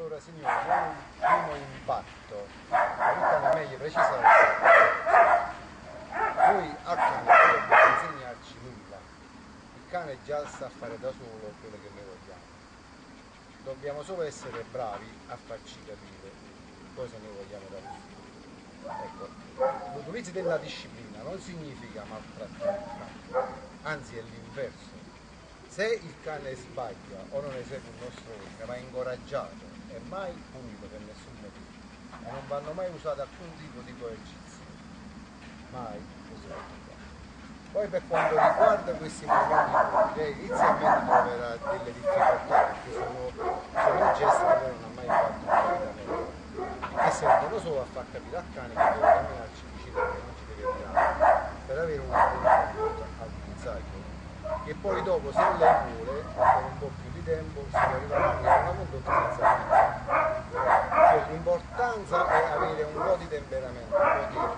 Allora signori, un primo impatto, il cane è meglio precisare. Noi al cane non dobbiamo insegnarci nulla, il cane già sa fare da solo quello che noi vogliamo. Dobbiamo solo essere bravi a farci capire cosa noi vogliamo da lui. Ecco, l'utilizzo della disciplina non significa maltrattare il cane, anzi è l'inverso. Se il cane sbaglia o non esegue un nostro ordine va incoraggiato e mai punito per nessun motivo e non vanno mai usate alcun tipo di coercizione, mai così. Poi per quanto riguarda questi movimenti lei inizialmente troverà delle difficoltà perché sono gesti che lei non ha mai fatto completamente, che servono solo a far capire al cane che deve camminarci vicino e che non ci deve tirare per avere una buona condotta al guinzaglio. Che poi dopo se lei vuole per un po' più di tempo si può arrivare a una condotta senza limiti. Cioè l'importanza è avere un po' di temperamento, un po'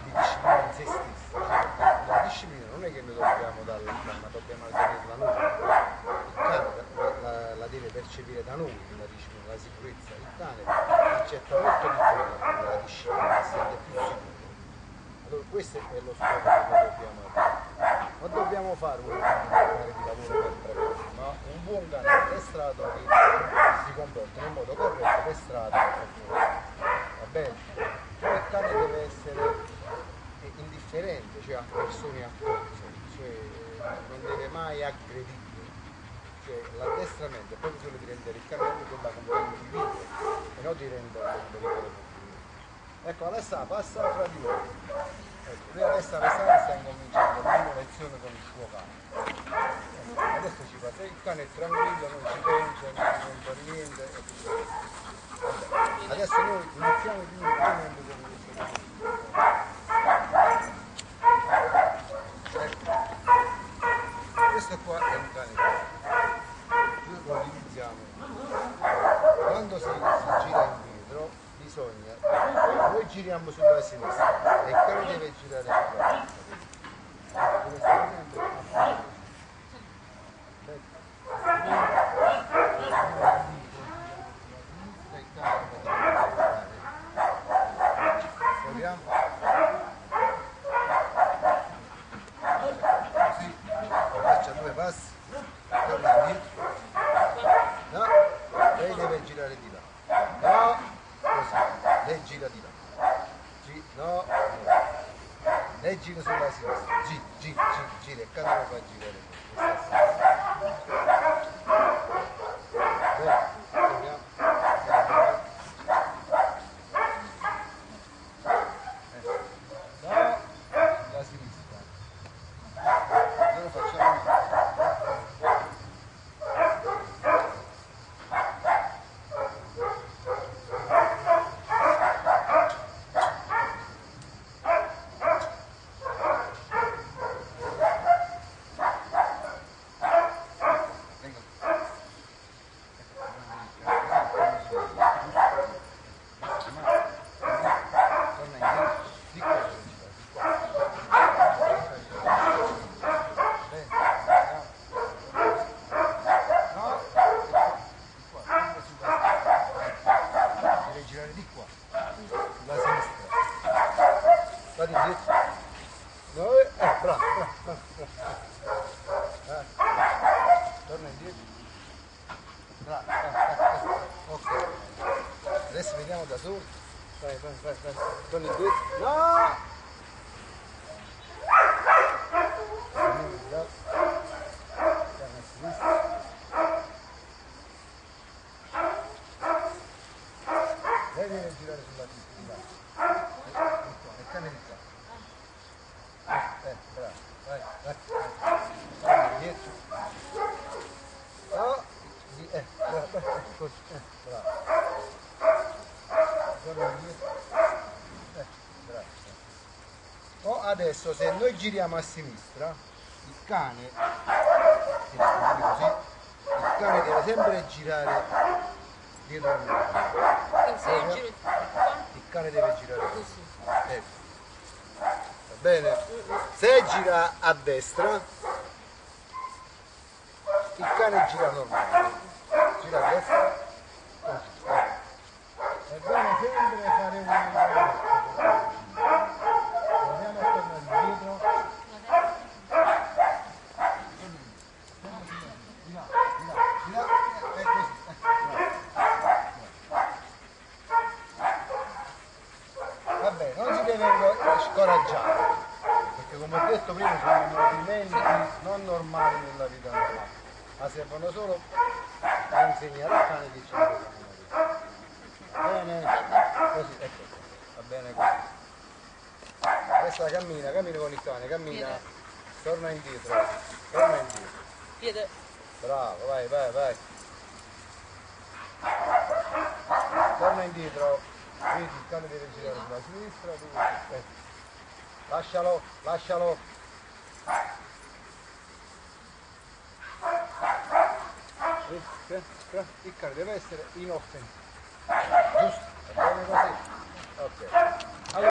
di disciplina in se stessa. Cioè, la disciplina non è che noi dobbiamo darla, ma dobbiamo tenerla noi. Il cane la deve percepire da noi la disciplina, la sicurezza. Il cane accetta molto di più la disciplina, si sente più sicuro. Allora questo è lo scopo che noi dobbiamo avere. Non dobbiamo fare un cane di lavoro per preparare, ma un buon cane addestrato che si comporta in modo corretto per strada, va bene? Poi il cane deve essere indifferente, cioè a persone accorse, cioè non deve mai aggredire, cioè l'addestramento è proprio quello di rendere il cane della compagnia di vita e non di renderlo un pericolo. Ecco, adesso passa fra di noi. Ecco, lui adesso Alessandro sta incominciando la prima lezione con il suo cane. Ecco, adesso ci passa, il cane è tranquillo, non ci pensa, non fa niente. Vabbè. Adesso noi iniziamo il primo movimento con questo cane. Ecco. Questo qua è un cane. Noi lo utilizziamo. Quando si gira indietro bisogna, noi giriamo sulla sinistra e il cane deve girare sulla destra. Proviamo. Così, faccia due passi, torna indietro. No, lei deve girare di là. No, così, lei gira di là. No, lei gira sulla sinistra, gira, il cane lo fa girare. No, la sinistra. Allora facciamo di qua, sulla sinistra. Vado indietro. No, bravo. Torna indietro. Bravo. Ok. Adesso vediamo da solo. Vai. Torna indietro. No! Torna a sinistra. Lei deve girare sulla sinistra. Il cane di qua. Bravo. Vai. Torna indietro. No. Così. Bravo. Torna indietro. Bravo. Adesso se noi giriamo a sinistra, il cane deve sempre girare dietro a noi. Il cane deve girare così. Ecco. Va bene? Se gira a destra, il cane gira normale. Gira a destra, così. è bene sempre fare una proviamo a tornare indietro. Di là, e così. Vabbè, non si deve scoraggiare, perché come ho detto prima sono movimenti non normali nella vita normale, ma servono solo a insegnare al cane che ci deve camminare. Va bene? Così, ecco, va bene così. Adesso cammina con il cane, cammina, Piede. torna indietro, torna indietro. Piede. Bravo, vai. Torna indietro, vedi il cane deve girare sulla sinistra, tu. Lascialo. Il cane deve essere inoffensivo.